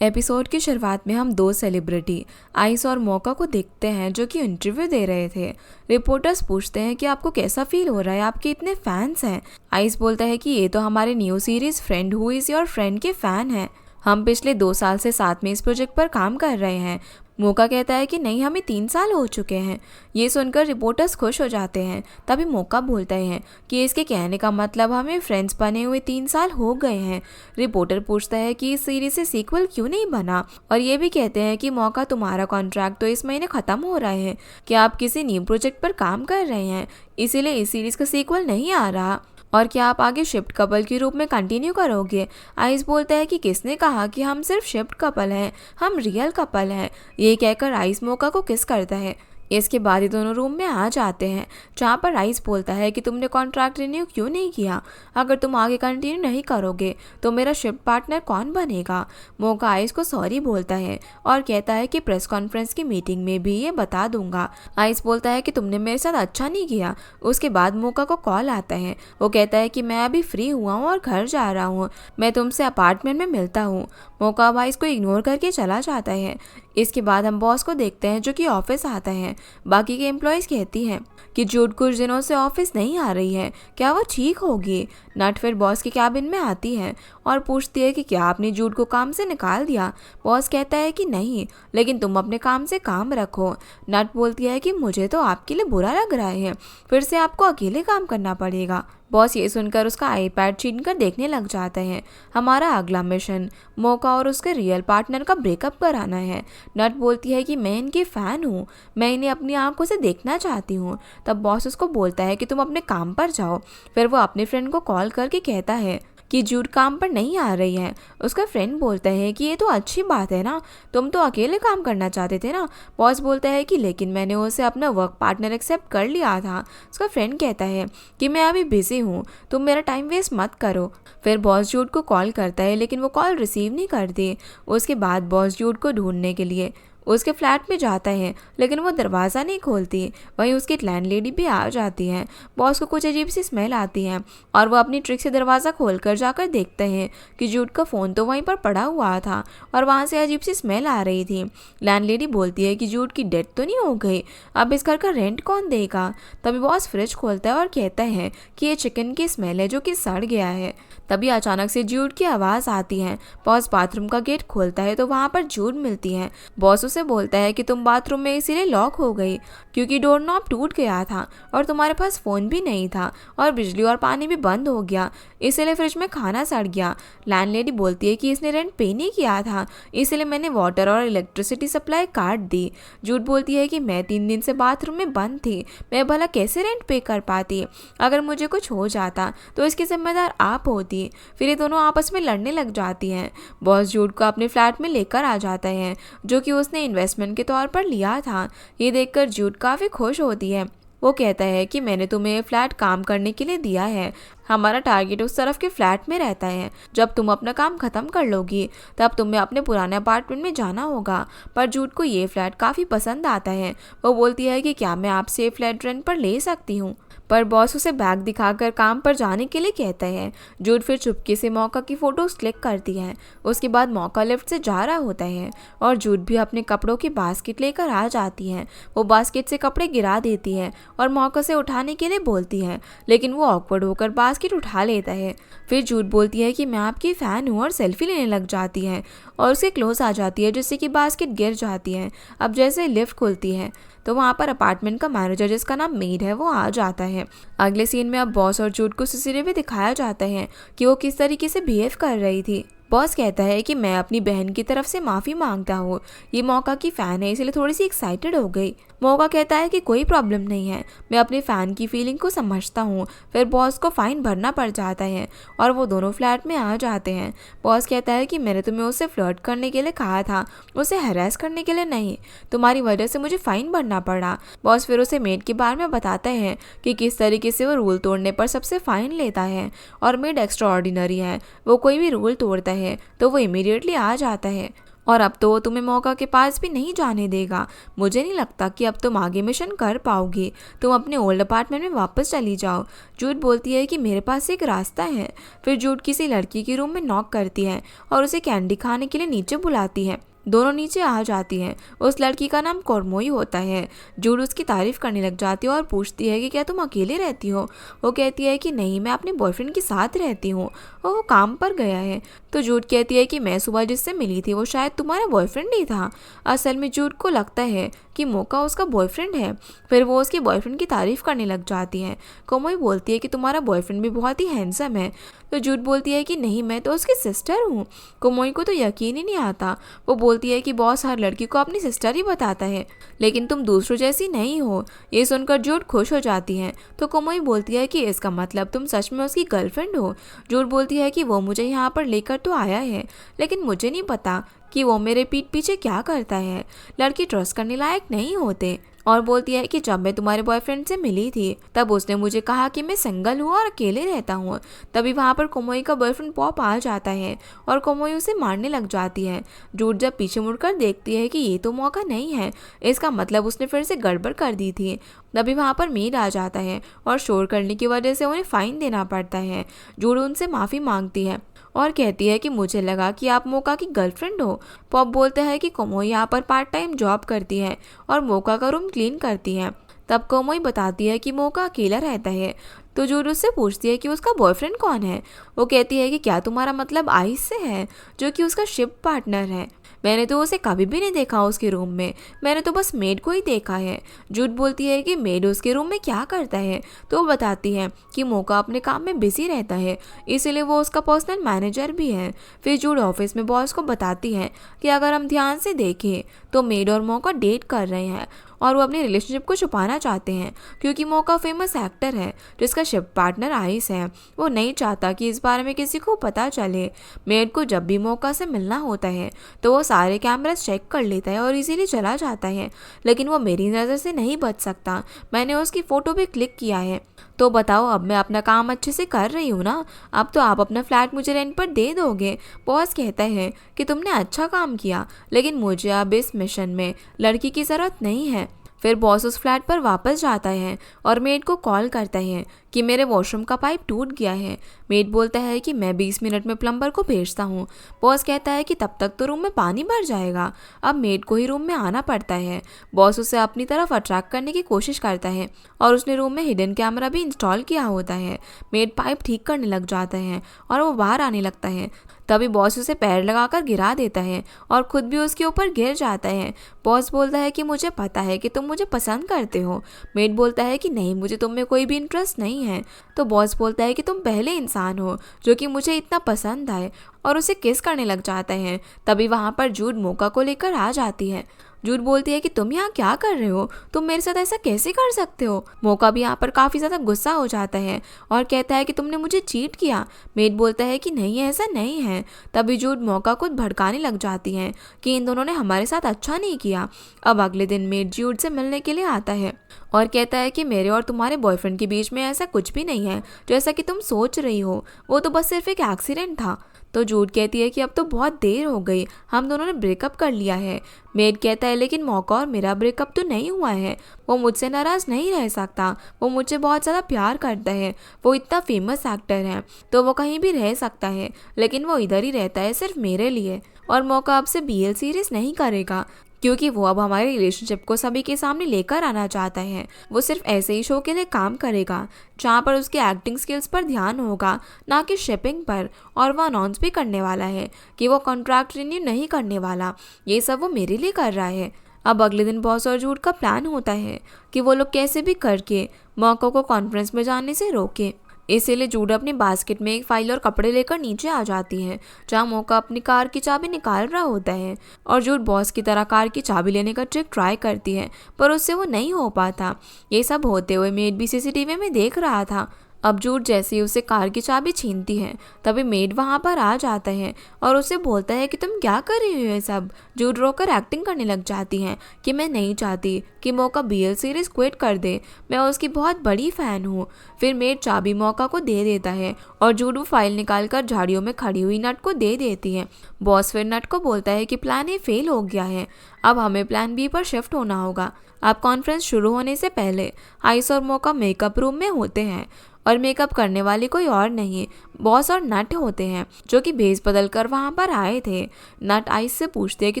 Episode की शुरुआत में हम दो सेलिब्रिटी आइस और मौका को देखते हैं जो कि इंटरव्यू दे रहे थे। रिपोर्टर्स पूछते हैं कि आपको कैसा फील हो रहा है, आपके इतने फैंस हैं। आइस बोलता है कि ये तो हमारे new series friend who is your friend के फैन हैं। हम पिछले 2 साल से साथ में इस प्रोजेक्ट पर काम कर रहे हैं। मौका कहता है कि नहीं, हमें 3 साल हो चुके हैं। ये सुनकर रिपोर्टर्स खुश हो जाते हैं। तभी मौका बोलता है कि इसके कहने का मतलब हमें फ्रेंड्स बने हुए 3 साल हो गए हैं। रिपोर्टर पूछता है कि इस सीरीज से सीक्वल क्यों नहीं बना, और ये भी कहते हैं कि मौका, तुम्हारा कॉन्ट्रैक्ट तो इस महीने ख़त्म हो रहा है, कि आप किसी न्यू प्रोजेक्ट पर काम कर रहे हैं, इसीलिए इस सीरीज का सीक्वल नहीं आ रहा, और क्या आप आगे शिफ्ट कपल के रूप में कंटिन्यू करोगे। आइस बोलता है कि किसने कहा कि हम सिर्फ शिफ्ट कपल हैं, हम रियल कपल हैं। ये कहकर आइस मौका को किस करता है। इसके बाद ये दोनों रूम में आ जाते हैं, जहाँ पर आइस बोलता है कि तुमने कॉन्ट्रैक्ट रिन्यू क्यों नहीं किया, अगर तुम आगे कंटिन्यू नहीं करोगे तो मेरा शिफ्ट पार्टनर कौन बनेगा। मौका आइस को सॉरी बोलता है और कहता है कि प्रेस कॉन्फ्रेंस की मीटिंग में भी ये बता दूंगा। आइस बोलता है कि तुमने मेरे साथ अच्छा नहीं किया। उसके बाद मौका को कॉल आता है। वो कहता है कि मैं अभी फ्री हुआ हूँ और घर जा रहा हूँ, मैं तुमसे अपार्टमेंट में मिलता हूँ। मौका अब आइस को इग्नोर करके चला जाता है। इसके बाद हम बॉस को देखते हैं जो कि ऑफिस आता है। बाकी के एम्प्लॉयज़ कहती हैं कि जूड कुछ दिनों से ऑफिस नहीं आ रही है, क्या वो ठीक होगी। नट फिर बॉस के कैबिन में आती है और पूछती है कि क्या आपने जूड को काम से निकाल दिया। बॉस कहता है कि नहीं, लेकिन तुम अपने काम से काम रखो। नट बोलती है कि मुझे तो आपके लिए बुरा लग रहा है, फिर से आपको अकेले काम करना पड़ेगा। बॉस ये सुनकर उसका आईपैड छीन कर देखने लग जाता है। हमारा अगला मिशन मौका और उसके रियल पार्टनर का ब्रेकअप कराना है। नट बोलती है कि मैं इनकी फ़ैन हूँ, मैं इन्हें अपनी आंखों से देखना चाहती हूँ। तब बॉस उसको बोलता है कि तुम अपने काम पर जाओ। फिर वो अपने फ्रेंड को कॉल करके कहता है कि जूड काम पर नहीं आ रही है। उसका फ्रेंड बोलता है कि ये तो अच्छी बात है ना, तुम तो अकेले काम करना चाहते थे ना। बॉस बोलता है कि लेकिन मैंने उसे अपना वर्क पार्टनर एक्सेप्ट कर लिया था। उसका फ्रेंड कहता है कि मैं अभी बिजी हूँ, तुम मेरा टाइम वेस्ट मत करो। फिर बॉस जूड को कॉल करता है, लेकिन वो कॉल रिसीव नहीं करती। उसके बाद बॉस जूड को ढूंढने के लिए उसके फ्लैट में जाता है, लेकिन वो दरवाज़ा नहीं खोलती। वहीं उसकी लैंडलेडी भी आ जाती है। बॉस को कुछ अजीब सी स्मेल आती है और वो अपनी ट्रिक से दरवाज़ा खोलकर जाकर देखते हैं कि जूड का फ़ोन तो वहीं पर पड़ा हुआ था और वहाँ से अजीब सी स्मेल आ रही थी। लैंडलेडी बोलती है कि जूड की डेथ तो नहीं हो गई, अब इस घर का रेंट कौन देगा। तभी बॉस फ्रिज खोलता है और कहता है कि ये चिकन की स्मेल है जो कि सड़ गया है। तभी अचानक से जूड की आवाज़ आती है। बॉस बाथरूम का गेट खोलता है तो वहाँ पर जूड मिलती है। बॉस उसे बोलता है कि तुम बाथरूम में इसीलिए लॉक हो गई क्योंकि डोर नॉब टूट गया था और तुम्हारे पास फ़ोन भी नहीं था और बिजली और पानी भी बंद हो गया, इसलिए फ्रिज में खाना सड़ गया। लैंडलेडी बोलती है कि इसने रेंट पे नहीं किया था, इसलिए मैंने वाटर और इलेक्ट्रिसिटी सप्लाई काट दी। जूड बोलती है कि मैं 3 दिन से बाथरूम में बंद थी, मैं भला कैसे रेंट पे कर पाती, अगर मुझे कुछ हो जाता तो इसकी जिम्मेदार आप होती। फिर ये दोनों आपस में लड़ने लग जाती हैं। बॉस जूड को अपने फ्लैट में लेकर आ जाता है जो कि उसने इन्वेस्टमेंट के तौर पर लिया था। ये देखकर जूड काफ़ी खुश होती है। वो कहता है कि मैंने तुम्हें ये फ्लैट काम करने के लिए दिया है, हमारा टारगेट उस तरफ के फ्लैट में रहता है। जब तुम अपना काम ख़त्म कर लोगी तब तुम्हें अपने पुराने अपार्टमेंट में जाना होगा। पर जूड को ये फ्लैट काफ़ी पसंद आता है। वो बोलती है कि क्या मैं आपसे ये फ्लैट रेंट पर ले सकती हूँ, पर बॉस उसे बैग दिखाकर काम पर जाने के लिए कहता है। जूड फिर चुपके से मौका की फ़ोटोज़ क्लिक करती है। उसके बाद मौका लिफ्ट से जा रहा होता है और जूड भी अपने कपड़ों की बास्केट लेकर आ जाती है। वो बास्केट से कपड़े गिरा देती है और मौका से उठाने के लिए बोलती है, लेकिन वो ऑकवर्ड होकर बास्केट उठा लेता है। फिर जूड बोलती है कि मैं आपकी फ़ैन हूँ और सेल्फी लेने लग जाती है और उसके क्लोज आ जाती है जिससे कि बास्केट गिर जाती है। अब जैसे लिफ्ट खुलती है तो वहाँ पर अपार्टमेंट का मैनेजर जिसका नाम मेड है वो आ जाता है। अगले सीन में अब बॉस और जूड को सीसीटीवी दिखाया जाता है कि वो किस तरीके से बिहेव कर रही थी। बॉस कहता है कि मैं अपनी बहन की तरफ से माफ़ी मांगता हूँ, ये मौका की फ़ैन है इसलिए थोड़ी सी एक्साइटेड हो गई। मौका कहता है कि कोई प्रॉब्लम नहीं है, मैं अपने फ़ैन की फीलिंग को समझता हूँ। फिर बॉस को फ़ाइन भरना पड़ जाता है और वो दोनों फ्लैट में आ जाते हैं। बॉस कहता है कि मैंने तुम्हें उससे फ्लर्ट करने के लिए कहा था, उसे हैरेस करने के लिए नहीं, तुम्हारी वजह से मुझे फ़ाइन भरना पड़ा। बॉस फिर उसे मेड के बारे में बताता है कि किस तरीके से वो रूल तोड़ने पर सबसे फ़ाइन लेता है और मेड एक्स्ट्रा ऑर्डिनरी है, वो कोई भी रूल तोड़ता है तो वो इमीडिएटली आ जाता है और अब तो वो तुम्हें मौका के पास भी नहीं जाने देगा। मुझे नहीं लगता कि अब तुम आगे मिशन कर पाओगी। तुम अपने ओल्ड अपार्टमेंट में वापस चली जाओ। जूड बोलती है कि मेरे पास एक रास्ता है। फिर जूड किसी लड़की के रूम में नॉक करती है और उसे कैंडी खाने के लिए नीचे बुलाती है। दोनों नीचे आ जाती हैं। उस लड़की का नाम कोरमोई होता है। जूड उसकी तारीफ करने लग जाती है और पूछती है कि क्या तुम अकेले रहती हो। वो कहती है कि नहीं, मैं अपने बॉयफ्रेंड के साथ रहती हूँ और वो काम पर गया है। तो जूड कहती है कि मैं सुबह जिससे मिली थी वो शायद तुम्हारा बॉयफ्रेंड ही था। असल में जूड को लगता है कि मौका उसका बॉयफ्रेंड है। फिर वो उसके बॉयफ्रेंड की तारीफ करने लग जाती है। कोमोई बोलती है कि तुम्हारा बॉयफ्रेंड भी बहुत ही हैंडसम है। तो जूड बोलती है कि नहीं, मैं तो उसकी सिस्टर हूँ। कोमोई को तो यकीन ही नहीं आता। वो बोलती है कि बॉस हर लड़की को अपनी सिस्टर ही बताता है, लेकिन तुम दूसरों जैसी नहीं हो। ये सुनकर जूड खुश हो जाती है। तो कोमोई बोलती है कि इसका मतलब तुम सच में उसकी गर्लफ्रेंड हो। जूड बोलती है कि वो मुझे यहाँ पर लेकर तो आया है, लेकिन मुझे नहीं पता कि वो मेरे पीठ पीछे क्या करता है। लड़की ट्रस्ट करने लायक नहीं होते। और बोलती है कि जब मैं तुम्हारे बॉयफ्रेंड से मिली थी तब उसने मुझे कहा कि मैं सिंगल हूँ और अकेले रहता हूँ। तभी वहाँ पर कोमोई का बॉयफ्रेंड पॉप आ जाता है और कोमोई उसे मारने लग जाती है। जूड जब पीछे मुड़कर देखती है कि ये तो मौका नहीं है, इसका मतलब उसने फिर से गड़बड़ कर दी थी। तभी वहाँ पर मेड आ जाता है और शोर करने की वजह से उन्हें फाइन देना पड़ता है। जूड उनसे माफ़ी मांगती है और कहती है कि मुझे लगा कि आप मौका की गर्लफ्रेंड हो। पॉप बोलता है कि कोमोई यहाँ पर पार्ट टाइम जॉब करती है और मौका का रूम क्लीन करती है। तब कोमोई बताती है कि मौका अकेला रहता है। तो जूड उससे पूछती है कि उसका बॉयफ्रेंड कौन है। वो कहती है कि क्या तुम्हारा मतलब आइस से है, जो कि उसका शिप पार्टनर है। मैंने तो उसे कभी भी नहीं देखा उसके रूम में, मैंने तो बस मेड को ही देखा है। जूड बोलती है कि मेड उसके रूम में क्या करता है। तो वो बताती है कि मौका अपने काम में बिजी रहता है, इसीलिए वो उसका पर्सनल मैनेजर भी है। फिर जूड ऑफिस में बॉस को बताती है कि अगर हम ध्यान से देखें तो मेड और मौका डेट कर रहे हैं और वो अपनी रिलेशनशिप को छुपाना चाहते हैं, क्योंकि मौका फेमस एक्टर है जिसका शिप पार्टनर आइस है। वो नहीं चाहता कि इस बारे में किसी को पता चले। मेड को जब भी मौका से मिलना होता है तो वो सारे कैमरास चेक कर लेता है और इसीलिए चला जाता है, लेकिन वो मेरी नज़र से नहीं बच सकता। मैंने उसकी फ़ोटो भी क्लिक किया है। तो बताओ, अब मैं अपना काम अच्छे से कर रही हूँ ना? अब तो आप अपना फ्लैट मुझे रेंट पर दे दोगे। बॉस कहता है कि तुमने अच्छा काम किया, लेकिन मुझे अब इस मिशन में लड़की की ज़रूरत नहीं है। फिर बॉस उस फ्लैट पर वापस जाता है और मेड को कॉल करता है कि मेरे वॉशरूम का पाइप टूट गया है। मेड बोलता है कि मैं 20 मिनट में प्लम्बर को भेजता हूँ। बॉस कहता है कि तब तक तो रूम में पानी भर जाएगा। अब मेड को ही रूम में आना पड़ता है। बॉस उसे अपनी तरफ अट्रैक्ट करने की कोशिश करता है और उसने रूम में हिडन कैमरा भी इंस्टॉल किया होता है। मेड पाइप ठीक करने लग जाता है और वो बाहर आने लगता है। तभी बॉस उसे पैर लगाकर गिरा देता है और खुद भी उसके ऊपर गिर जाता है। बॉस बोलता है कि मुझे पता है कि तुम मुझे पसंद करते हो। मेड बोलता है कि नहीं, मुझे तुम में कोई भी इंटरेस्ट नहीं है। तो बॉस बोलता है कि तुम पहले इंसान हो जो कि मुझे इतना पसंद आए और उसे किस करने लग जाता है। तभी वहाँ पर जूड मौका को लेकर आ जाती है। जूड बोलती है कि तुम यहाँ क्या कर रहे हो, तुम मेरे साथ ऐसा कैसे कर सकते हो। मौका भी यहाँ पर काफ़ी ज़्यादा गुस्सा हो जाता है और कहता है कि तुमने मुझे चीट किया। मेड बोलता है कि नहीं, ऐसा नहीं है। तभी जूड मौका को भड़काने लग जाती है कि इन दोनों ने हमारे साथ अच्छा नहीं किया। अब अगले दिन मेड जूड से मिलने के लिए आता है और कहता है कि मेरे और तुम्हारे बॉयफ्रेंड के बीच में ऐसा कुछ भी नहीं है जैसा कि तुम सोच रही हो, वो तो बस सिर्फ एक एक्सीडेंट था। तो जूड कहती है कि अब तो बहुत देर हो गई, हम दोनों ने ब्रेकअप कर लिया है। मेड कहता है लेकिन मौका और मेरा ब्रेकअप तो नहीं हुआ है, वो मुझसे नाराज़ नहीं रह सकता, वो मुझे बहुत ज़्यादा प्यार करता है, वो इतना फेमस एक्टर है तो वो कहीं भी रह सकता है, लेकिन वो इधर ही रहता है सिर्फ मेरे लिए। और मौका अब से BL सीरीज़ नहीं करेगा क्योंकि वो अब हमारे रिलेशनशिप को सभी के सामने लेकर आना चाहता है। वो सिर्फ ऐसे ही शो के लिए काम करेगा जहाँ पर उसके एक्टिंग स्किल्स पर ध्यान होगा, ना कि शिपिंग पर। और वो अनाउंस भी करने वाला है कि वो कॉन्ट्रैक्ट रिन्यू नहीं करने वाला। ये सब वो मेरे लिए कर रहा है। अब अगले दिन बॉस और जूड का प्लान होता है कि वो लोग कैसे भी करके मौका को कॉन्फ्रेंस में जाने से रोके। इसीलिए जूड अपनी बास्केट में एक फाइल और कपड़े लेकर नीचे आ जाती है जहाँ मौका अपनी कार की चाबी निकाल रहा होता है। और जूड बॉस की तरह कार की चाबी लेने का ट्रिक ट्राई करती है पर उससे वो नहीं हो पाता। ये सब होते हुए मेड भी CCTV में देख रहा था। अब जूड जैसे ही उसे कार की चाबी छीनती है तभी मेड वहाँ पर आ जाता है और उसे बोलता है कि तुम क्या कर रही हो ये सब। जूड रोकर एक्टिंग करने लग जाती है कि मैं नहीं चाहती कि मौका BL सीरीज क्विट कर दे, मैं उसकी बहुत बड़ी फ़ैन हूँ। फिर मेड चाबी मौका को दे देता है और जूड वो फाइल निकालकर झाड़ियों में खड़ी हुई नट को दे देती है। बॉस फिर नट को बोलता है कि प्लान ए फेल हो गया है, अब हमें प्लान B पर शिफ्ट होना होगा। अब कॉन्फ्रेंस शुरू होने से पहले आइस और मौका मेकअप रूम में होते हैं और मेकअप करने वाली कोई और नहीं बॉस और नट होते हैं, जो कि भेस बदल कर वहाँ पर आए थे। नट आइस से पूछते हैं कि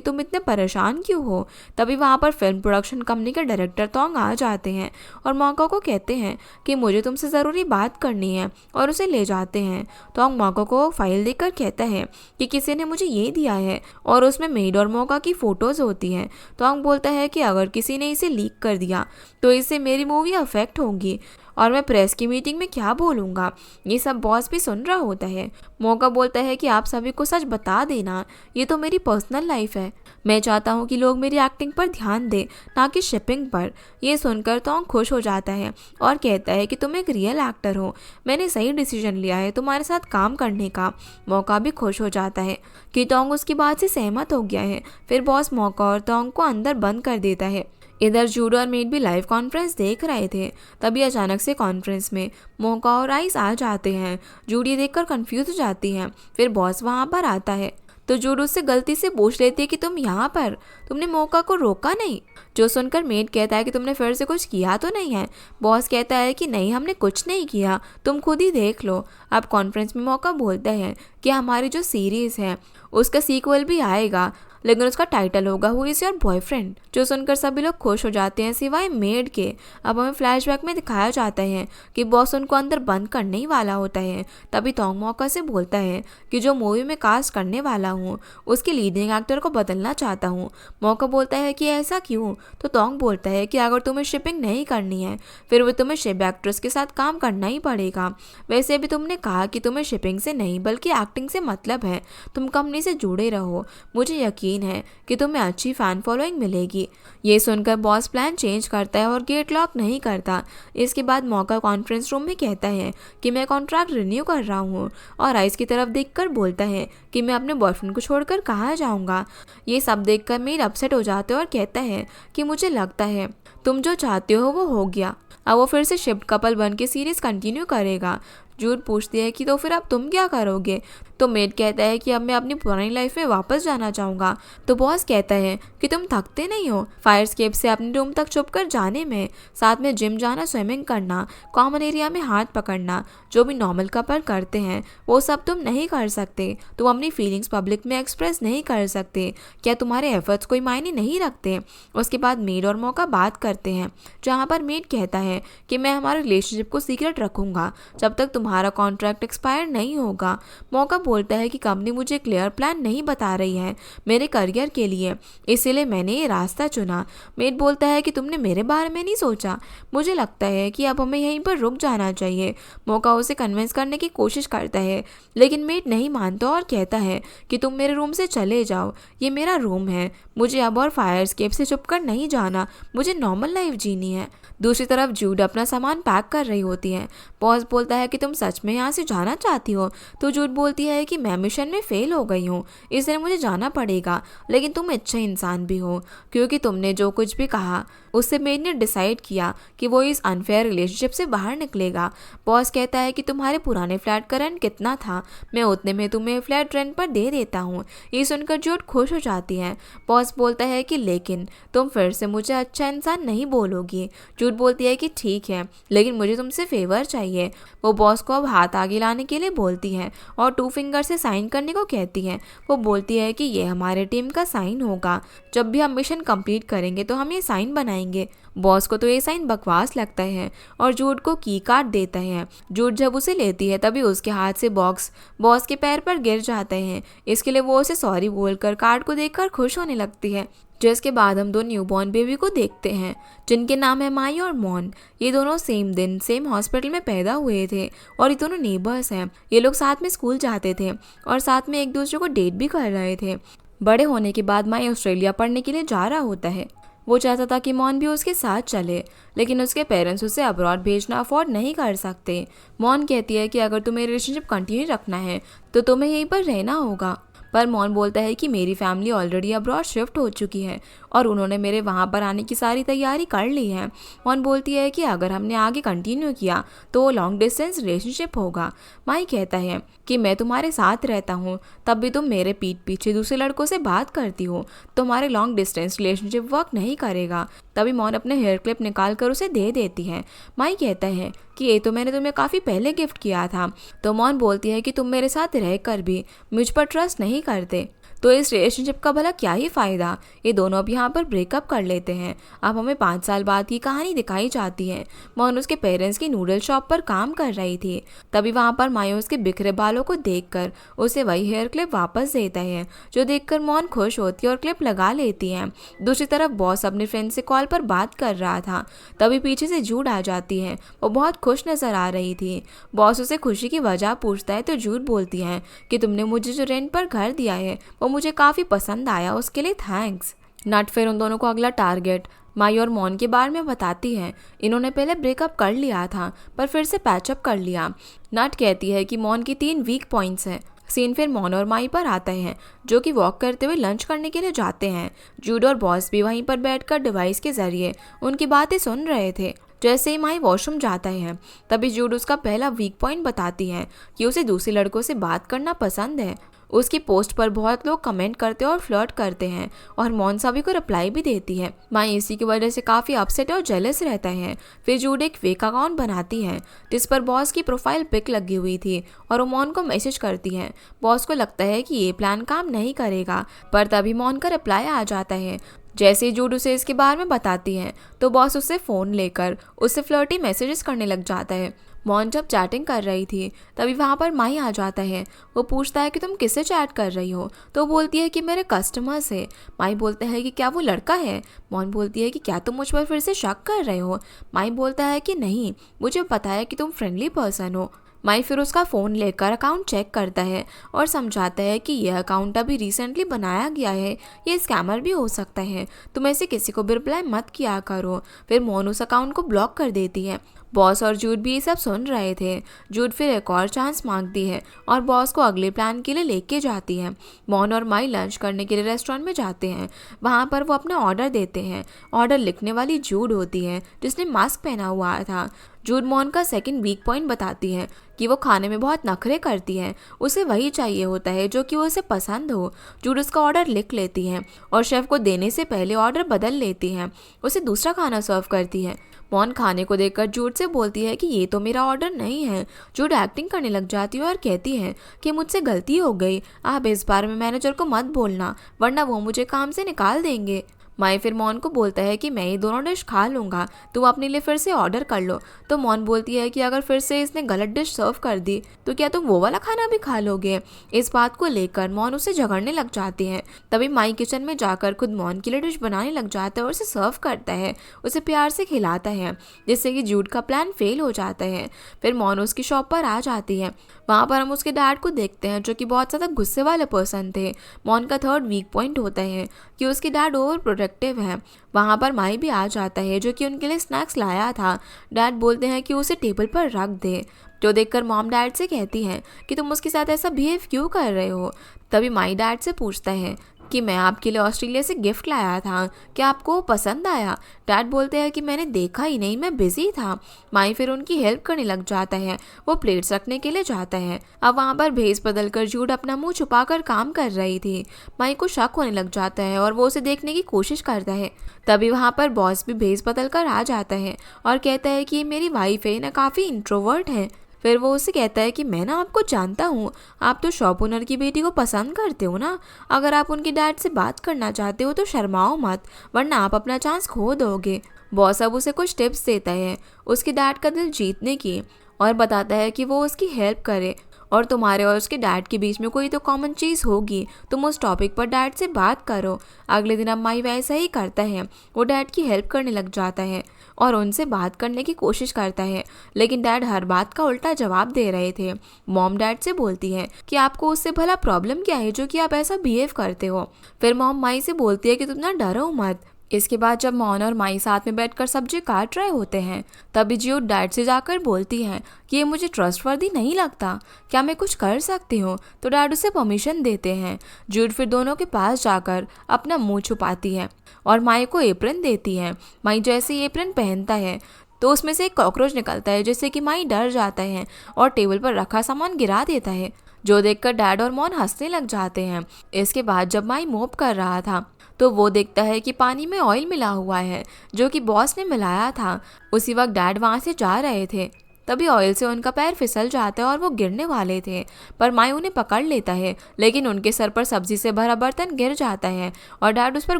तुम इतने परेशान क्यों हो। तभी वहाँ पर फिल्म प्रोडक्शन कंपनी के डायरेक्टर तोंग आ जाते हैं और मौका को कहते हैं कि मुझे तुमसे ज़रूरी बात करनी है और उसे ले जाते हैं। तोंग मौका को फाइल देकर कहता है कि किसी ने मुझे ये दिया है और उसमें मेड और मौका की फ़ोटोज़ होती हैं। तोंग बोलता है कि अगर किसी ने इसे लीक कर दिया तो इससे मेरी मूवी अफेक्ट होगी और मैं प्रेस की मीटिंग में क्या बोलूँगा। ये सब बॉस भी सुन रहा होता है। मौका बोलता है कि आप सभी को सच बता देना, ये तो मेरी पर्सनल लाइफ है, मैं चाहता हूँ कि लोग मेरी एक्टिंग पर ध्यान दें ना कि शिपिंग पर। ये सुनकर तोंग खुश हो जाता है और कहता है कि तुम एक रियल एक्टर हो, मैंने सही डिसीजन लिया है तुम्हारे साथ काम करने का। मौका भी खुश हो जाता है कि तोंग उसकी बात से सहमत हो गया है। फिर बॉस मौका और तोंग को अंदर बंद कर देता है। इधर जूड और मेड भी लाइव कॉन्फ्रेंस देख रहे थे। तभी अचानक से कॉन्फ्रेंस में मौका और आइस आ जाते हैं। जूड ये देखकर कंफ्यूज हो जाती है। फिर बॉस वहाँ पर आता है तो जूड उससे गलती से पूछ लेती है कि तुम यहाँ पर, तुमने मौका को रोका नहीं। जो सुनकर मेड कहता है कि तुमने फिर से कुछ किया तो नहीं है। बॉस कहता है कि नहीं, हमने कुछ नहीं किया, तुम खुद ही देख लो। अब कॉन्फ्रेंस में मौका बोलता है कि हमारी जो सीरीज़ है उसका सीक्वल भी आएगा, लेकिन उसका टाइटल होगा हु इज़ योर बॉयफ्रेंड। जो सुनकर सभी लोग खुश हो जाते हैं सिवाय मेड के। अब हमें फ्लैशबैक में दिखाया जाता है कि बॉस उनको अंदर बंद करने ही वाला होता है। तभी तोंग मौका से बोलता है कि जो मूवी में कास्ट करने वाला हूँ उसके लीडिंग एक्टर को बदलना चाहता हूँ। मौका बोलता है कि ऐसा क्यों। तो तोंग बोलता है कि अगर तुम्हें शिपिंग नहीं करनी है फिर वो तुम्हें शिप एक्ट्रेस के साथ काम करना ही पड़ेगा। वैसे भी तुमने कहा कि तुम्हें शिपिंग से नहीं बल्कि एक्टिंग से मतलब है, तुम कंपनी से जुड़े रहो, मुझे यकीन है कि तुम्हें अच्छी फैन फॉलोइंग मिलेगी। ये सुनकर बॉस प्लान चेंज करता है और गेट लॉक नहीं करता। इसके बाद मौका कॉन्फ्रेंस रूम में कहता है कि मैं कॉन्ट्रैक्ट रिन्यू कर रहा हूँ और आइस की तरफ देखकर बोलता है कि मैं अपने बॉयफ्रेंड को छोड़कर कहाँ जाऊँगा। ये सब देखकर मीर अपसेट हो जाते हैं और कहता है कि मुझे लगता है तुम जो चाहते हो वो हो गया। अब वो फिर से शिफ्ट कपल बन के सीरीज कंटिन्यू करेगा। जूड पूछती है कि तो फिर अब तुम क्या करोगे। तो मेड कहता है कि अब मैं अपनी पुरानी लाइफ में वापस जाना चाहूँगा। तो बॉस कहता है कि तुम थकते नहीं हो फायर स्केप से अपने रूम तक छुप कर जाने में, साथ में जिम जाना, स्विमिंग करना, कॉमन एरिया में हाथ पकड़ना, जो भी नॉर्मल कपल करते हैं वो सब तुम नहीं कर सकते। तुम अपनी फीलिंग्स पब्लिक में एक्सप्रेस नहीं कर सकते। क्या तुम्हारे एफर्ट्स कोई मायने नहीं रखते। उसके बाद मेड और मौका बात करते हैं जहाँ पर मेड कहता है कि मैं हमारे रिलेशनशिप को सीक्रेट रखूँगा जब तक तुम्हारा कॉन्ट्रैक्ट एक्सपायर नहीं होगा। मौका बोलता है कि कंपनी मुझे क्लियर प्लान नहीं बता रही है मेरे करियर के लिए, इसीलिए मैंने ये रास्ता चुना। मेड बोलता है कि तुमने मेरे बारे में नहीं सोचा, मुझे लगता है कि अब हमें यहीं पर रुक जाना चाहिए। मौका उसे कन्विंस करने की कोशिश करता है लेकिन मेड नहीं मानता और कहता है कि तुम मेरे रूम से चले जाओ, ये मेरा रूम है, मुझे अब और फायर एस्केप से छुपकर नहीं जाना, मुझे नॉर्मल लाइफ जीनी है। दूसरी तरफ जूड अपना सामान पैक कर रही होती है। बॉस बोलता है कि तुम सच में यहाँ से जाना चाहती हो। तो जूड बोलती है कि मैं मिशन में फेल हो गई हूँ इसलिए मुझे जाना पड़ेगा, लेकिन तुम अच्छे इंसान भी हो क्योंकि तुमने जो कुछ भी कहा उससे मेड ने डिसाइड किया कि वो इस अनफेयर रिलेशनशिप से बाहर निकलेगा। बॉस कहता है कि तुम्हारे पुराने फ्लैट का रेंट कितना था, मैं उतने में तुम्हें फ्लैट रेंट पर दे देता हूँ। ये सुनकर जूड खुश हो जाती है। बॉस बोलता है कि लेकिन तुम फिर से मुझे अच्छा इंसान नहीं बोलोगी। जूड बोलती है कि ठीक है लेकिन मुझे तुमसे फेवर चाहिए। वो बॉस को अब हाथ आगे लाने के लिए बोलती है और 2 फिंगर से साइन करने को कहती है। वो बोलती है कि ये हमारे टीम का साइन होगा, जब भी हम मिशन कंप्लीट करेंगे तो हम ये साइन बनाएंगे। बॉस को तो ये साइन बकवास लगता है और जूड को की कार्ड देता है। जूड जब उसे लेती है तभी उसके हाथ से बॉक्स बॉस के पैर पर गिर जाते हैं। इसके लिए वो उसे सॉरी बोलकर कार्ड को देखकर खुश होने लगती है। जिसके बाद हम 2 न्यूबॉर्न बेबी को देखते हैं जिनके नाम है माई और मॉन। ये दोनों सेम दिन सेम हॉस्पिटल में पैदा हुए थे और ये दोनों नेबर्स हैं। ये लोग साथ में स्कूल जाते थे और साथ में एक दूसरे को डेट भी कर रहे थे। बड़े होने के बाद माई ऑस्ट्रेलिया पढ़ने के लिए जा रहा होता है। वो चाहता था कि मॉन भी उसके साथ चले, लेकिन उसके पेरेंट्स उसे अब्रॉड भेजना अफोर्ड नहीं कर सकते। मॉन कहती है कि अगर तुम्हें रिलेशनशिप कंटिन्यू रखना है तो तुम्हें यहीं पर रहना होगा, पर मॉन बोलता है कि मेरी फैमिली ऑलरेडी अब्रॉड शिफ्ट हो चुकी है और उन्होंने मेरे वहाँ पर आने की सारी तैयारी कर ली है। मॉन बोलती है कि अगर हमने आगे कंटिन्यू किया तो वो लॉन्ग डिस्टेंस रिलेशनशिप होगा। माई कहता है कि मैं तुम्हारे साथ रहता हूँ, तब भी तुम मेरे पीठ पीछे दूसरे लड़कों से बात करती हो, तुम्हारे लॉन्ग डिस्टेंस रिलेशनशिप वर्क नहीं करेगा। तभी मॉन अपने हेयर क्लिप निकाल कर उसे दे देती है। माई कहता है कि ये तो मैंने तुम्हें काफ़ी पहले गिफ्ट किया था। तो मॉन बोलती है कि तुम मेरे साथ रहकर भी मुझ पर ट्रस्ट नहीं करते, तो इस रिलेशनशिप का भला क्या ही फ़ायदा। ये दोनों अब यहाँ पर ब्रेकअप कर लेते हैं। अब हमें 5 साल बाद की कहानी दिखाई जाती है। मॉन उसके पेरेंट्स की नूडल शॉप पर काम कर रही थी। तभी वहाँ पर मायो उसके बिखरे बालों को देखकर उसे वही हेयर क्लिप वापस देता है, जो देखकर मॉन खुश होती है और क्लिप लगा लेती है। दूसरी तरफ बॉस अपने फ्रेंड से कॉल पर बात कर रहा था। तभी पीछे से जूड आ जाती है। वो बहुत खुश नजर आ रही थी। बॉस उसे खुशी की वजह पूछता है तो जूड बोलती है कि तुमने मुझे जो रेंट पर घर दिया है वो मुझे काफ़ी पसंद आया, उसके लिए थैंक्स। नट फिर उन दोनों को अगला टारगेट माई और मॉन के बारे में बताती है। इन्होंने पहले ब्रेकअप कर लिया था पर फिर से पैचअप कर लिया। नट कहती है कि मॉन की 3 वीक पॉइंट्स हैं। सीन फिर मॉन और माई पर आता है, जो कि वॉक करते हुए लंच करने के लिए जाते हैं। जूड और बॉस भी वहीं पर बैठकर डिवाइस के जरिए उनकी बातें सुन रहे थे। जैसे ही माई वॉशरूम जाता है तभी जूड उसका पहला वीक पॉइंट बताती है कि उसे दूसरे लड़कों से बात करना पसंद है। उसकी पोस्ट पर बहुत लोग कमेंट करते और फ्लर्ट करते हैं और मॉन सभी को रिप्लाई भी देती है। माई इसी की वजह से काफ़ी अपसेट और जेलस रहता है। फिर जूड एक फेक अकाउंट बनाती है जिस पर बॉस की प्रोफाइल पिक लगी हुई थी और वो मॉन को मैसेज करती है। बॉस को लगता है कि ये प्लान काम नहीं करेगा, पर तभी मॉन का रिप्लाई आ जाता है। जैसे ही जूड उसे इसके बारे में बताती है तो बॉस उससे फ़ोन लेकर उससे फ्लर्टी मैसेजेस करने लग जाता है। मॉन जब चैटिंग कर रही थी तभी वहाँ पर माई आ जाता है। वो पूछता है कि तुम किससे चैट कर रही हो, तो बोलती है कि मेरे कस्टमर से। माई बोलता है कि क्या वो लड़का है। मॉन बोलती है कि क्या तुम मुझ पर फिर से शक कर रहे हो। माई बोलता है कि नहीं, मुझे पता है कि तुम फ्रेंडली पर्सन हो। माई फिर उसका फ़ोन लेकर अकाउंट चेक करता है और समझाता है कि यह अकाउंट अभी रिसेंटली बनाया गया है, ये स्कैमर भी हो सकता है, तुम ऐसे किसी को भी रिप्लाई मत किया करो। फिर मॉन उस अकाउंट को ब्लॉक कर देती है। बॉस और जूड भी ये सब सुन रहे थे। जूड फिर एक और चांस मांगती है और बॉस को अगले प्लान के लिए लेके जाती है। मॉन और माई लंच करने के लिए रेस्टोरेंट में जाते हैं। वहाँ पर वो अपना ऑर्डर देते हैं। ऑर्डर लिखने वाली जूड होती है, जिसने मास्क पहना हुआ था। जूड मॉन का सेकंड वीक पॉइंट बताती है कि वो खाने में बहुत नखरे करती है। उसे वही चाहिए होता है जो कि वो उसे पसंद हो। जूड उसका ऑर्डर लिख लेती है और शेफ को देने से पहले ऑर्डर बदल लेती है। उसे दूसरा खाना सर्व करती है। मॉन खाने को देखकर जूड से बोलती है कि ये तो मेरा ऑर्डर नहीं है। जूड एक्टिंग करने लग जाती है और कहती है कि मुझसे गलती हो गई, आप इस बारे में मैनेजर को मत बोलना वरना वो मुझे काम से निकाल देंगे। माई फिर मॉन को बोलता है कि मैं ये दोनों डिश खा लूँगा, तुम अपने लिए फिर से ऑर्डर कर लो। तो मॉन बोलती है कि अगर फिर से इसने गलत डिश सर्व कर दी तो क्या तुम वो वाला खाना भी खा लोगे। इस बात को लेकर मॉन उसे झगड़ने लग जाती है। तभी माई किचन में जाकर खुद मॉन के लिए डिश बनाने लग जाता है और उसे सर्व करता है, उसे प्यार से खिलाता है, जिससे कि जूड का प्लान फेल हो जाता है। फिर मॉन उसकी शॉप पर आ जाती है। वहाँ पर हम उसके डैड को देखते हैं, जो कि बहुत ज़्यादा गुस्से वाले पर्सन थे। मॉन का थर्ड वीक पॉइंट होता है कि उसके डैड ओवर प्रोटेक्टिव है। वहाँ पर माई भी आ जाता है, जो कि उनके लिए स्नैक्स लाया था। डैड बोलते हैं कि उसे टेबल पर रख दे, जो देखकर मॉम डैड से कहती है कि तुम उसके साथ ऐसा बिहेव क्यों कर रहे हो। तभी माई डैड से पूछता है कि मैं आपके लिए ऑस्ट्रेलिया से गिफ्ट लाया था, क्या आपको वो पसंद आया। डैड बोलते हैं कि मैंने देखा ही नहीं, मैं बिजी था। माई फिर उनकी हेल्प करने लग जाता है। वो प्लेट्स रखने के लिए जाता है। अब वहाँ पर भेस बदल कर जूड अपना मुंह छुपाकर काम कर रही थी। माई को शक होने लग जाता है और वो उसे देखने की कोशिश करता है। तभी वहाँ पर बॉस भी भेस बदल कर आ जाता है और कहता है कि ये मेरी वाइफ है, ना काफ़ी इंट्रोवर्ट है। फिर वो उसे कहता है कि मैं ना आपको जानता हूँ, आप तो शॉप ओनर की बेटी को पसंद करते हो ना। अगर आप उनके डैड से बात करना चाहते हो तो शर्माओ मत, वरना आप अपना चांस खो दोगे। बॉस अब उसे कुछ टिप्स देता है उसके डैड का दिल जीतने की और बताता है कि वो उसकी हेल्प करे और तुम्हारे और उसके डैड के बीच में कोई तो कॉमन चीज़ होगी, तुम उस टॉपिक पर डैड से बात करो। अगले दिन अब माई वैसा ही करता है। वो डैड की हेल्प करने लग जाता है और उनसे बात करने की कोशिश करता है, लेकिन डैड हर बात का उल्टा जवाब दे रहे थे। मॉम डैड से बोलती है कि आपको उससे भला प्रॉब्लम क्या है जो कि आप ऐसा बिहेव करते हो। फिर मॉम माई से बोलती है कि तुम ना डरो मत, इसके बाद जब मॉन और माई साथ में बैठकर सब्जी काट रहे होते हैं, तभी जूड डैड से जाकर बोलती है कि ये मुझे ट्रस्टवर्दी नहीं लगता, क्या मैं कुछ कर सकती हूँ। तो डैड उसे परमिशन देते हैं। जूड फिर दोनों के पास जाकर अपना मुंह छुपाती है और माई को एप्रन देती है। माई जैसे ही एप्रन पहनता है तो उसमें से एक कॉकरोच निकलता है, जिससे कि माई डर जाता है और टेबल पर रखा सामान गिरा देता है, जो देखकर डैड और मॉन हंसने लग जाते हैं। इसके बाद जब माई मोप कर रहा था तो वो देखता है कि पानी में ऑयल मिला हुआ है, जो कि बॉस ने मिलाया था। उसी वक्त डैड वहाँ से जा रहे थे, तभी ऑयल से उनका पैर फिसल जाता है और वो गिरने वाले थे, पर माई उन्हें पकड़ लेता है, लेकिन उनके सर पर सब्जी से भरा बर्तन गिर जाता है और डैड उस पर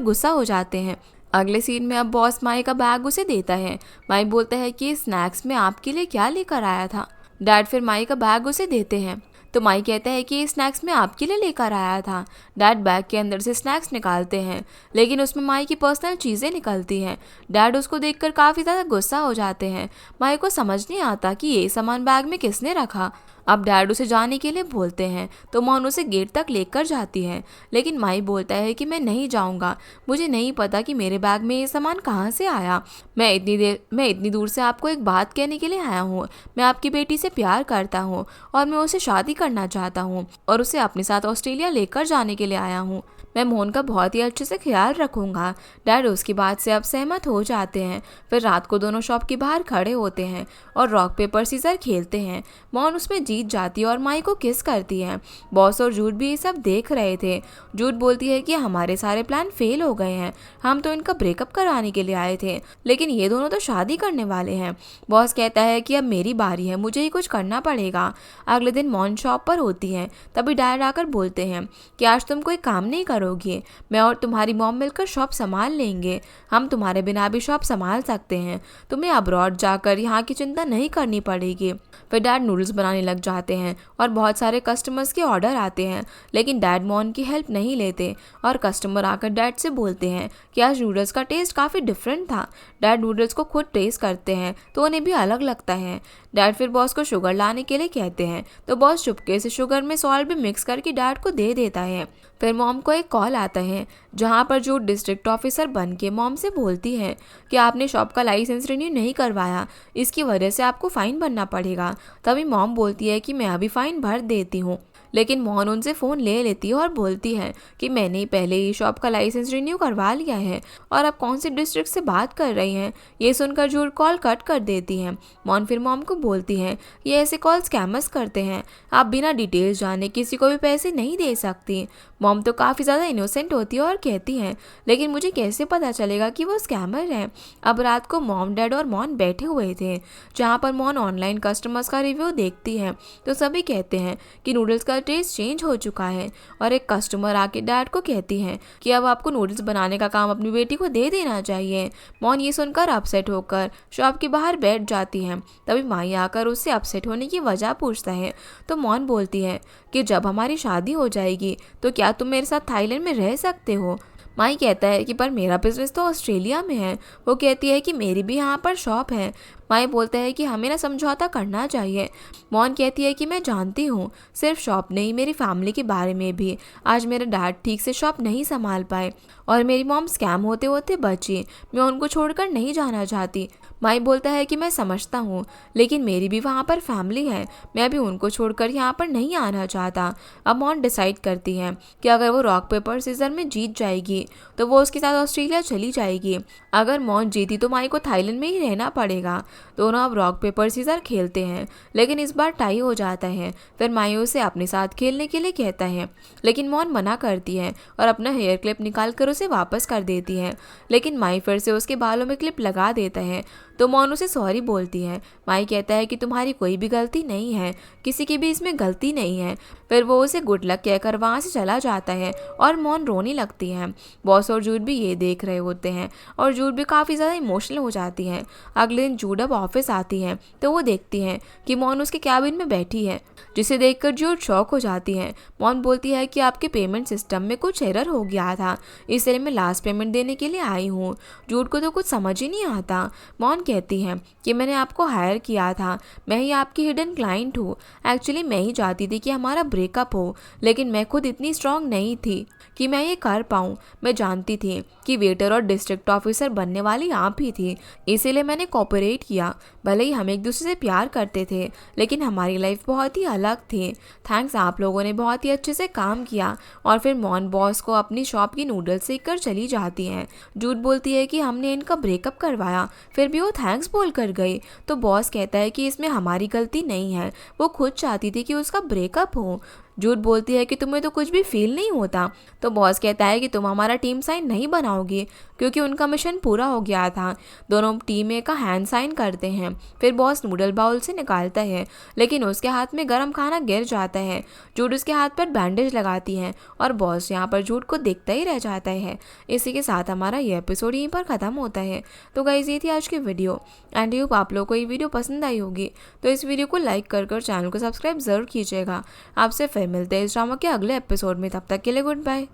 गुस्सा हो जाते हैं। अगले सीन में अब बॉस माई का बैग उसे देता है। माई बोलता है कि स्नैक्स में आपके लिए क्या लेकर आया था। डैड फिर माई का बैग उसे देते हैं, तो माई कहता है कि ये स्नैक्स मैं आपके लिए लेकर आया था। डैड बैग के अंदर से स्नैक्स निकालते हैं, लेकिन उसमें माई की पर्सनल चीज़ें निकलती हैं। डैड उसको देखकर काफ़ी ज़्यादा गुस्सा हो जाते हैं। माई को समझ नहीं आता कि ये सामान बैग में किसने रखा। अब डैड उसे जाने के लिए बोलते हैं, तो मॉन उसे गेट तक लेकर जाती है, लेकिन माई बोलता है कि मैं नहीं जाऊंगा, मुझे नहीं पता कि मेरे बैग में ये सामान कहाँ से आया। मैं इतनी दूर से आपको एक बात कहने के लिए आया हूँ। मैं आपकी बेटी से प्यार करता हूँ और मैं उसे शादी करना चाहता हूँ और उसे अपने साथ ऑस्ट्रेलिया लेकर जाने के लिए आया हूँ। मैं मोहन का बहुत ही अच्छे से ख्याल रखूंगा। डैड उसकी बात से अब सहमत हो जाते हैं। फिर रात को दोनों शॉप के बाहर खड़े होते हैं और रॉक पेपर सीजर खेलते हैं। मोहन उसमें जीत जाती है और माई को किस करती है। बॉस और जूड भी ये सब देख रहे थे। जूड बोलती है कि हमारे सारे प्लान फेल हो गए हैं, हम तो इनका ब्रेकअप कराने के लिए आए थे, लेकिन ये दोनों तो शादी करने वाले हैं। बॉस कहता है कि अब मेरी बारी है, मुझे ही कुछ करना पड़ेगा। अगले दिन मोहन शॉप पर होती है, तभी डैड आकर बोलते हैं कि आज तुम कोई काम नहीं करोगे, मैं और तुम्हारी मॉम मिलकर शॉप संभाल लेंगे। हम तुम्हारे बिना भी शॉप संभाल सकते हैं, तुम्हें अब्रॉड जाकर यहाँ की चिंता नहीं करनी पड़ेगी। फिर डैड नूडल्स बनाने लग जाते हैं और बहुत सारे कस्टमर्स के ऑर्डर आते हैं, लेकिन डैड मॉन की हेल्प नहीं लेते और कस्टमर आकर डैड से बोलते हैं कि आज नूडल्स का टेस्ट काफ़ी डिफरेंट था। डैड नूडल्स को खुद टेस्ट करते हैं तो उन्हें भी अलग लगता है। डैड फिर बॉस को शुगर लाने के लिए कहते हैं, तो बॉस चुपके से शुगर में सॉल्ट भी मिक्स करके डैड को दे देता है। फिर मॉम को एक कॉल आता है, जहाँ पर जो डिस्ट्रिक्ट ऑफिसर बन के मॉम से बोलती है कि आपने शॉप का लाइसेंस रिन्यू नहीं करवाया, इसकी वजह से आपको फ़ाइन भरना पड़ेगा। तभी मॉम बोलती है कि मैं अभी फ़ाइन भर देती हूँ, लेकिन मोहन उनसे फ़ोन ले लेती है और बोलती है कि मैंने पहले ही शॉप का लाइसेंस रिन्यू करवा लिया है और अब कौन से डिस्ट्रिक्ट से बात कर रही हैं। ये सुनकर जूड कॉल कट कर देती हैं। मोहन फिर मॉम को बोलती है कि ऐसे कॉल स्कैमर्स करते हैं, आप बिना डिटेल्स जाने किसी को भी पैसे नहीं दे सकती। मॉम तो काफ़ी ज़्यादा इनोसेंट होती है और कहती हैं, लेकिन मुझे कैसे पता चलेगा कि वो स्कैमर है। अब रात को मॉम, डैड और मॉन बैठे हुए थे, जहाँ पर मॉन ऑनलाइन कस्टमर्स का रिव्यू देखती है, तो सभी कहते हैं कि नूडल्स का टेस्ट चेंज हो चुका है और एक कस्टमर आके डैड को कहती है कि अब आपको नूडल्स बनाने का काम अपनी बेटी को दे देना चाहिए। मॉन ये सुनकर अपसेट होकर शॉप के बाहर बैठ जाती है। तभी माई आकर उससे अपसेट होने की वजह पूछता है, तो मॉन बोलती है कि जब हमारी शादी हो जाएगी तो क्या तुम मेरे साथ थाईलैंड में रह सकते हो। माई कहता है कि पर मेरा बिजनेस तो ऑस्ट्रेलिया में है। वो कहती है कि मेरी भी यहाँ पर शॉप है। माई बोलता है कि हमें ना समझौता करना चाहिए। मॉन कहती है कि मैं जानती हूँ, सिर्फ शॉप नहीं, मेरी फैमिली के बारे में भी। आज मेरे डैड ठीक से शॉप नहीं संभाल पाए और मेरी मॉम स्कैम होते होते बची। मैं उनको छोड़कर नहीं जाना चाहती। माई बोलता है कि मैं समझता हूँ, लेकिन मेरी भी वहाँ पर फैमिली है, मैं अभी उनको छोड़कर यहाँ पर नहीं आना चाहता। अब मॉन डिसाइड करती है कि अगर वो रॉक पेपर सीजर में जीत जाएगी तो वो उसके साथ ऑस्ट्रेलिया चली जाएगी। अगर मॉन जीती तो माई को थाईलैंड में ही रहना पड़ेगा। दोनों अब रॉक पेपर सीजर खेलते हैं, लेकिन इस बार टाई हो जाता है। फिर माई उसे अपने साथ खेलने के लिए कहता है, लेकिन मॉन मना करती है और अपना हेयर क्लिप निकाल कर उसे वापस कर देती है। लेकिन माई फिर से उसके बालों में क्लिप लगा देता है, तो मॉन उसे सॉरी बोलती है। माई कहता है कि तुम्हारी कोई भी गलती नहीं है, किसी की भी इसमें गलती नहीं है। फिर वो उसे गुड लक कहकर वहाँ से चला जाता है और मॉन रोने लगती है। बॉस और जूड भी ये देख रहे होते हैं और जूड भी काफ़ी ज़्यादा इमोशनल हो जाती है। अगले दिन जूड अब ऑफिस आती है तो वो देखती है कि मॉन उसके कैबिन में बैठी है, जिसे देखकर जूड शॉक हो जाती है। मॉन बोलती है कि आपके पेमेंट सिस्टम में कुछ एरर हो गया था, इसलिए मैं लास्ट पेमेंट देने के लिए आई हूँ। जूड को तो कुछ समझ ही नहीं आता। मॉन कहती है कि मैंने आपको हायर किया था, मैं ही आपकी हिडन क्लाइंट हूँ। एक्चुअली मैं ही चाहती थी कि हमारा ब्रेकअप हो, लेकिन मैं खुद इतनी स्ट्रांग नहीं थी कि मैं ये कर पाऊँ। मैं जानती थी कि वेटर और डिस्ट्रिक्ट ऑफिसर बनने वाली आप ही थी, इसीलिए मैंने कोऑपरेट किया। भले ही हम एक दूसरे से प्यार करते थे, लेकिन हमारी लाइफ बहुत ही अलग थी। थैंक्स, आप लोगों ने बहुत ही अच्छे से काम किया। और फिर मॉन बॉस को अपनी शॉप की नूडल्स सीख कर चली जाती हैं। झूठ बोलती है कि हमने इनका ब्रेकअप करवाया, फिर भी वो थैंक्स बोल कर गई। तो बॉस कहता है कि इसमें हमारी गलती नहीं है, वो खुद चाहती थी कि उसका ब्रेकअप हो। झूठ बोलती है कि तुम्हें तो कुछ भी फील नहीं होता। तो बॉस कहता है कि तुम हमारा टीम साइन नहीं बनाओगी, क्योंकि उनका मिशन पूरा हो गया था। दोनों टीम ए का हैंड साइन करते हैं। फिर बॉस नूडल बाउल से निकालता है, लेकिन उसके हाथ में गर्म खाना गिर जाता है। झूठ उसके हाथ पर बैंडेज लगाती है और बॉस यहाँ पर झूठ को देखता ही रह जाता है। इसी के साथ हमारा ये एपिसोड यहीं पर ख़त्म होता है। तो गाइस, ये थी आज की वीडियो एंड होप आप लोगों को ये वीडियो पसंद आई होगी। तो इस वीडियो को लाइक कर चैनल को सब्सक्राइब ज़रूर कीजिएगा। आपसे फिर मिलते हैं इस ड्रामा के अगले एपिसोड में। तब तक के लिए गुड बाय।